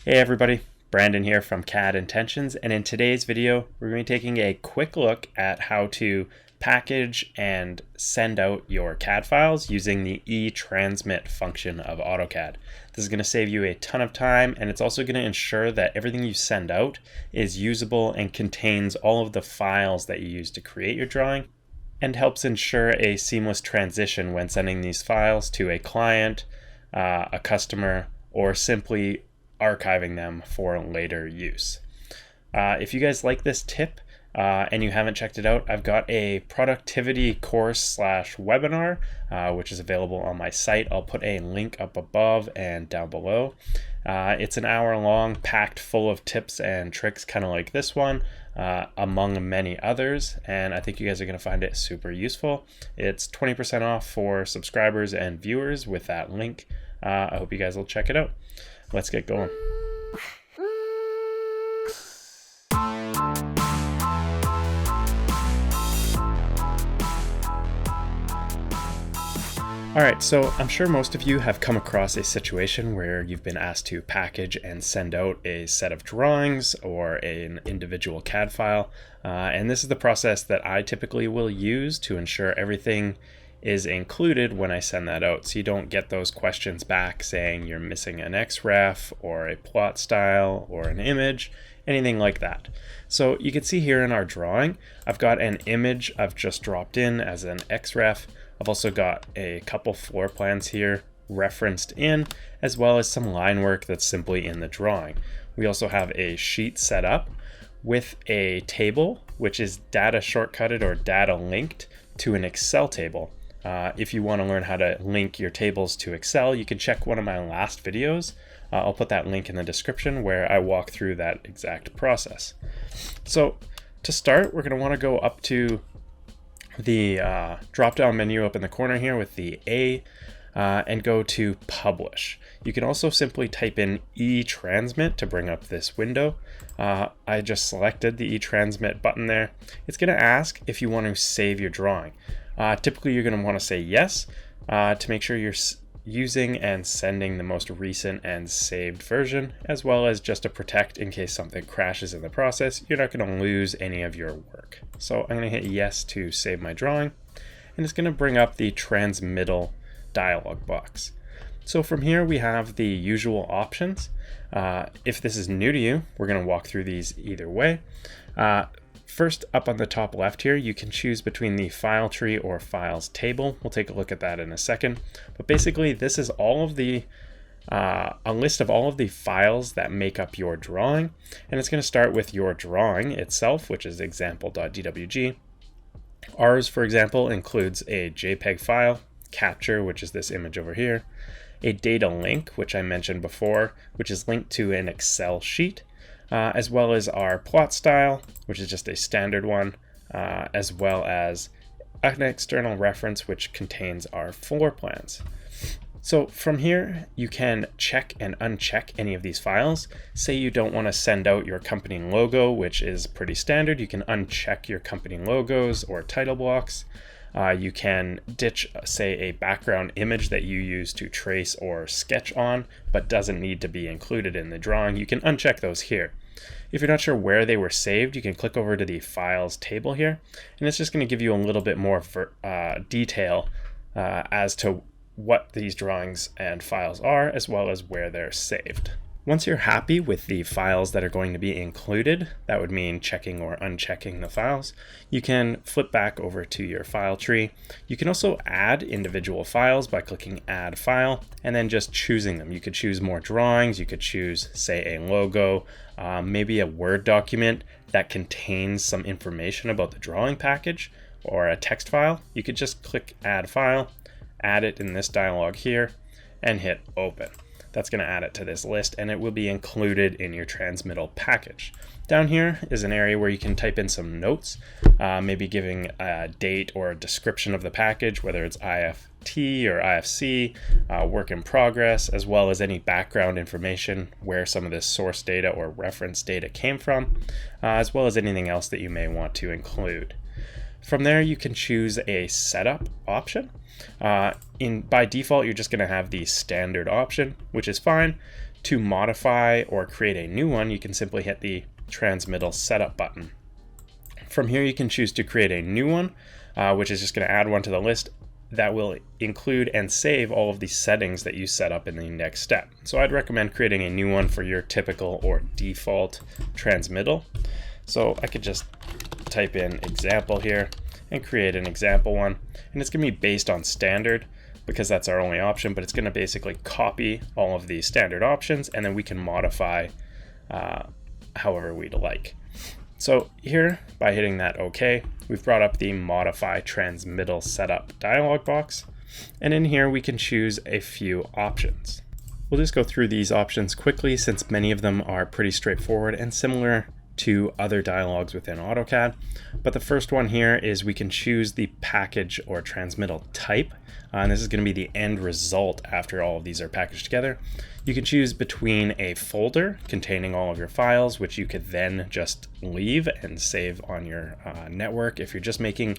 Hey everybody, Brandon here from CAD Intentions, and in today's video we're going to be taking a quick look at how to package and send out your CAD files using the eTransmit function of AutoCAD. This is going to save you a ton of time, and it's also going to ensure that everything you send out is usable and contains all of the files that you use to create your drawing, and helps ensure a seamless transition when sending these files to a client, a customer, or simply archiving them for later use. If you guys like this tip and you haven't checked it out, I've got a productivity course / webinar which is available on my site. I'll put a link up above and down below. It's an hour long, packed full of tips and tricks kind of like this one, among many others, and I think you guys are going to find it super useful. It's 20% off for subscribers and viewers with that link. I hope you guys will check it out. Let's get going. Alright, so I'm sure most of you have come across a situation where you've been asked to package and send out a set of drawings or an individual CAD file, and this is the process that I typically will use to ensure everything is included when I send that out, so you don't get those questions back saying you're missing an Xref or a plot style or an image, anything like that. So you can see here in our drawing, I've got an image I've just dropped in as an Xref. I've also got a couple floor plans here referenced in, as well as some line work that's simply in the drawing. We also have a sheet set up with a table, which is data shortcutted or data linked to an Excel table. If you want to learn how to link your tables to Excel, you can check one of my last videos. I'll put that link in the description where I walk through that exact process. So to start, we're going to want to go up to the drop-down menu up in the corner here with the A and go to Publish. You can also simply type in eTransmit to bring up this window. I just selected the eTransmit button there. It's going to ask if you want to save your drawing. Typically you're going to want to say yes to make sure you're using and sending the most recent and saved version, as well as just to protect in case something crashes in the process. You're not going to lose any of your work. So I'm going to hit yes to save my drawing, and it's going to bring up the transmittal dialog box. So from here we have the usual options. If this is new to you, we're going to walk through these either way. First, up on the top left here, you can choose between the file tree or files table. We'll take a look at that in a second. But basically, this is all of the a list of all of the files that make up your drawing, and it's going to start with your drawing itself, which is example.dwg. Ours, for example, includes a JPEG file, capture, which is this image over here, a data link, which I mentioned before, which is linked to an Excel sheet, as well as our plot style, which is just a standard one, as well as an external reference which contains our floor plans. So from here, you can check and uncheck any of these files. Say you don't want to send out your company logo, which is pretty standard. You can uncheck your company logos or title blocks. You can ditch, say, a background image that you use to trace or sketch on, but doesn't need to be included in the drawing. You can uncheck those here. If you're not sure where they were saved, you can click over to the Files table here, and it's just going to give you a little bit more detail as to what these drawings and files are, as well as where they're saved. Once you're happy with the files that are going to be included, that would mean checking or unchecking the files, you can flip back over to your file tree. You can also add individual files by clicking Add File and then just choosing them. You could choose more drawings, you could choose, say, a logo, maybe a Word document that contains some information about the drawing package, or a text file. You could just click Add File, add it in this dialog here, and hit Open. That's going to add it to this list, and it will be included in your transmittal package. Down here is an area where you can type in some notes, maybe giving a date or a description of the package, whether it's IFT or IFC, work in progress, as well as any background information, where some of this source data or reference data came from, as well as anything else that you may want to include. From there, you can choose a setup option. By default, you're just going to have the standard option, which is fine. To modify or create a new one, you can simply hit the transmittal setup button. From here, you can choose to create a new one, which is just going to add one to the list that will include and save all of the settings that you set up in the next step. So I'd recommend creating a new one for your typical or default transmittal. So I could just type in example here and create an example one, and it's going to be based on standard because that's our only option, but it's going to basically copy all of the standard options, and then we can modify however we'd like. So here, by hitting that OK, we've brought up the Modify Transmittal Setup dialog box, and in here we can choose a few options. We'll just go through these options quickly since many of them are pretty straightforward and similar to other dialogues within AutoCAD. But the first one here is we can choose the package or transmittal type, and this is going to be the end result after all of these are packaged together. You can choose between a folder containing all of your files, which you could then just leave and save on your network if you're just making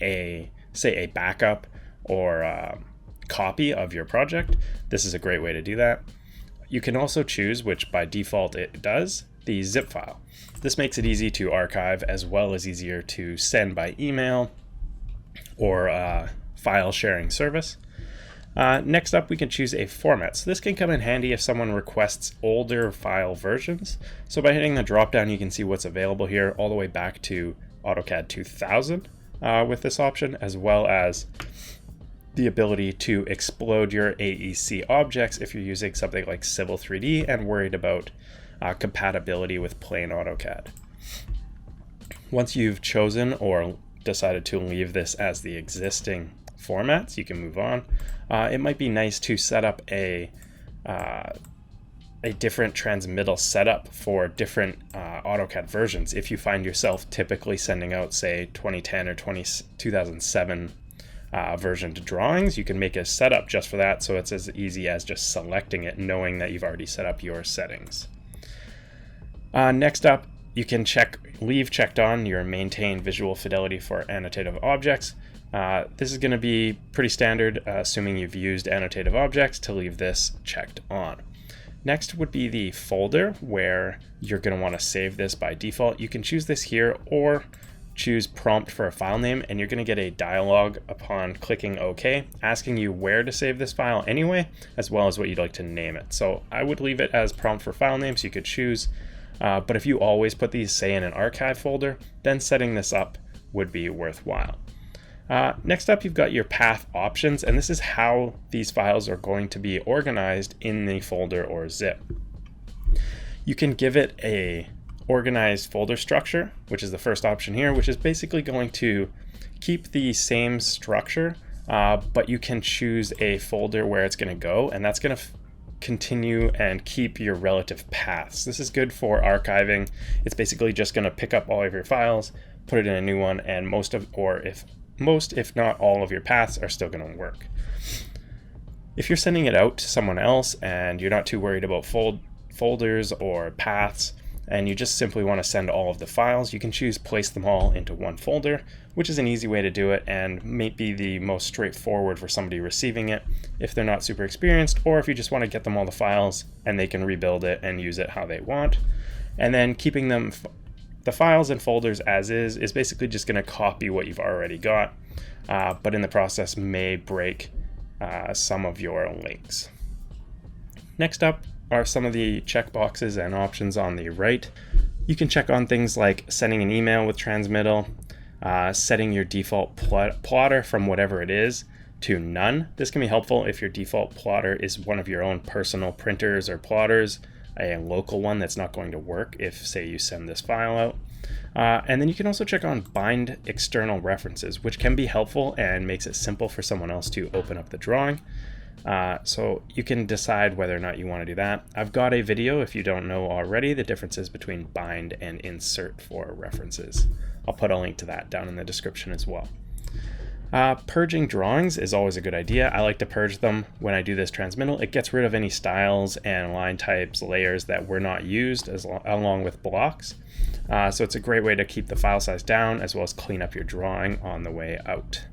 a backup or a copy of your project. This is a great way to do that. You can also choose, which by default it does, the zip file. This makes it easy to archive as well as easier to send by email or file sharing service. Next up, we can choose a format. So this can come in handy if someone requests older file versions. So by hitting the drop down, you can see what's available here all the way back to AutoCAD 2000 with this option, as well as the ability to explode your AEC objects if you're using something like Civil 3D and worried about compatibility with plain AutoCAD. Once you've chosen or decided to leave this as the existing formats, you can move on. It might be nice to set up a different transmittal setup for different AutoCAD versions. If you find yourself typically sending out, say, 2010 or 2007 version to drawings, you can make a setup just for that, so it's as easy as just selecting it, knowing that you've already set up your settings. Next up, you can leave checked on your maintain visual fidelity for annotative objects. This is going to be pretty standard, assuming you've used annotative objects, to leave this checked on. Next would be the folder where you're going to want to save this by default. You can choose this here or choose prompt for a file name, and you're going to get a dialog upon clicking OK, asking you where to save this file anyway, as well as what you'd like to name it. So I would leave it as prompt for file name, so you could choose. But if you always put these, say, in an archive folder, then setting this up would be worthwhile. Next up, you've got your path options, and this is how these files are going to be organized in the folder or zip. You can give it a organized folder structure, which is the first option here, which is basically going to keep the same structure, but you can choose a folder where it's going to go, and that's going to continue and keep your relative paths. This is good for archiving. It's basically just going to pick up all of your files, put it in a new one, and most, if not all of your paths are still going to work. If you're sending it out to someone else and you're not too worried about folders or paths, and you just simply want to send all of the files, you can choose place them all into one folder, which is an easy way to do it and may be the most straightforward for somebody receiving it if they're not super experienced, or if you just want to get them all the files and they can rebuild it and use it how they want. And then keeping them the files and folders as is basically just going to copy what you've already got, but in the process may break some of your links. Next up are some of the checkboxes and options on the right. You can check on things like sending an email with transmittal, setting your default plotter from whatever it is to none. This can be helpful if your default plotter is one of your own personal printers or plotters, a local one that's not going to work if, say, you send this file out. And then you can also check on bind external references, which can be helpful and makes it simple for someone else to open up the drawing. So you can decide whether or not you want to do that. I've got a video, if you don't know already, the differences between bind and insert for references. I'll put a link to that down in the description as well. Purging drawings is always a good idea. I like to purge them when I do this transmittal. It gets rid of any styles and line types, layers that were not used along with blocks. So it's a great way to keep the file size down as well as clean up your drawing on the way out.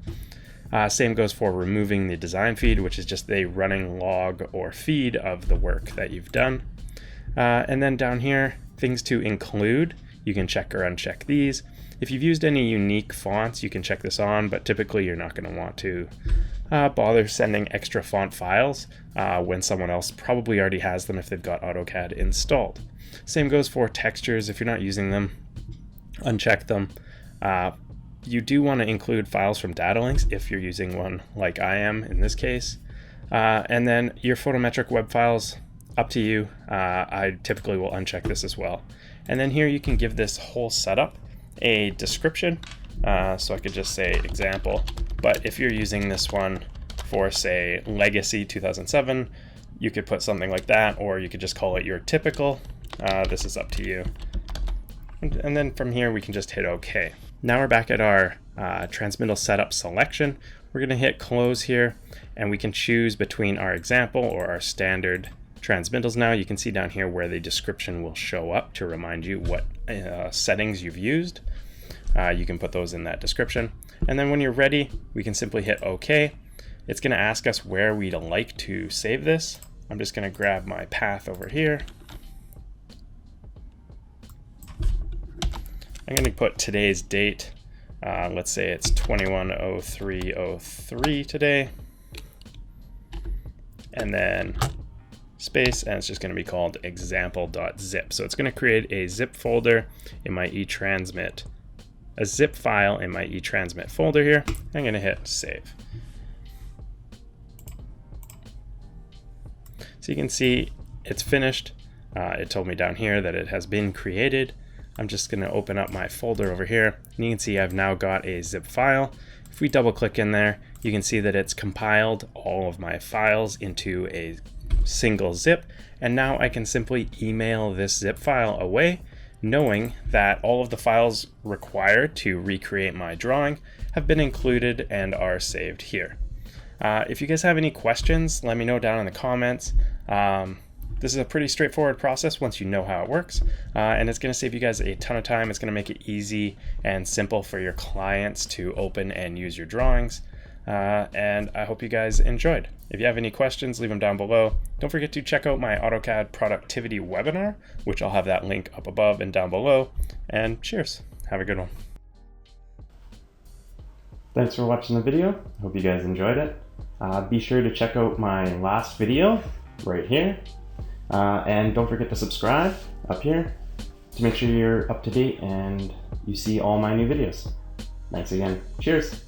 Same goes for removing the design feed, which is just a running log or feed of the work that you've done. And then down here, things to include, you can check or uncheck these. If you've used any unique fonts, you can check this on, but typically you're not going to want to bother sending extra font files when someone else probably already has them if they've got AutoCAD installed. Same goes for textures. If you're not using them, uncheck them. You do want to include files from data links if you're using one like I am in this case. And then your photometric web files, up to you. I typically will uncheck this as well. And then here you can give this whole setup a description. So I could just say example, but if you're using this one for say Legacy 2007, you could put something like that, or you could just call it your typical. This is up to you. And then from here we can just hit OK. Now we're back at our transmittal setup selection. We're going to hit close here, and we can choose between our example or our standard transmittals. Now you can see down here where the description will show up to remind you what settings you've used. You can put those in that description. And then when you're ready, we can simply hit OK. It's going to ask us where we'd like to save this. I'm just going to grab my path over here. I'm going to put today's date. Let's say it's 21/03/03 today. And then space, and it's just going to be called example.zip. So it's going to create a zip folder in my eTransmit, a zip file in my eTransmit folder here. I'm going to hit save. So you can see it's finished. It told me down here that it has been created. I'm just going to open up my folder over here, and you can see I've now got a zip file. If we double click in there, you can see that it's compiled all of my files into a single zip, and now I can simply email this zip file away, knowing that all of the files required to recreate my drawing have been included and are saved here. If you guys have any questions, let me know down in the comments. This is a pretty straightforward process once you know how it works, and it's going to save you guys a ton of time. It's going to make it easy and simple for your clients to open and use your drawings, and I hope you guys enjoyed. If you have any questions, leave them down below. Don't forget to check out my AutoCAD productivity webinar, which I'll have that link up above and down below, and cheers. Have a good one. Thanks for watching the video. Hope you guys enjoyed it. Be sure to check out my last video right here. And don't forget to subscribe up here to make sure you're up to date and you see all my new videos. Thanks again. Cheers.